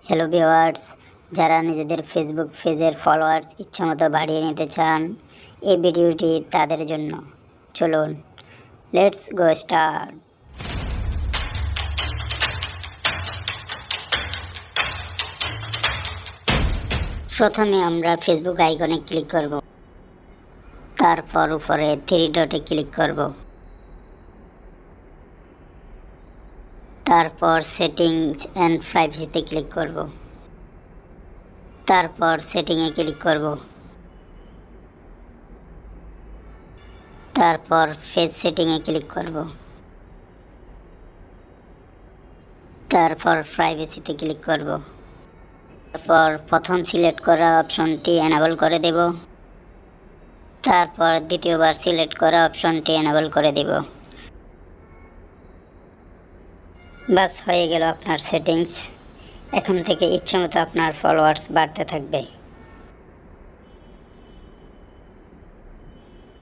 Hello viewers, যারা নিজেদের Facebook পেজের ফলোয়ার্স ইচ্ছামতো বাড়িয়ে নিতে চান, এই ভিডিওটি তাদের জন্য। চলুন লেটস গো স্টার্ট। প্রথমে আমরা ফেসবুক আইকনে ক্লিক করব, তারপর উপরে থ্রি ডটে ক্লিক করব, তারপর সেটিংস অ্যান্ড প্রাইভেসিতে ক্লিক করব, তারপর সেটিংয়ে ক্লিক করব, তারপর পেজ সেটিংয়ে ক্লিক করব, তারপর প্রাইভেসিতে ক্লিক করব, তারপর প্রথম সিলেক্ট করা অপশনটি এনেবল করে দেব, তারপর দ্বিতীয়বার সিলেক্ট করা অপশনটি এনেবল করে দেব। বাস হয়ে গেল আপনার সেটিংস। এখন থেকে ইচ্ছামতো আপনার ফলোয়ার্স বাড়তে থাকবে।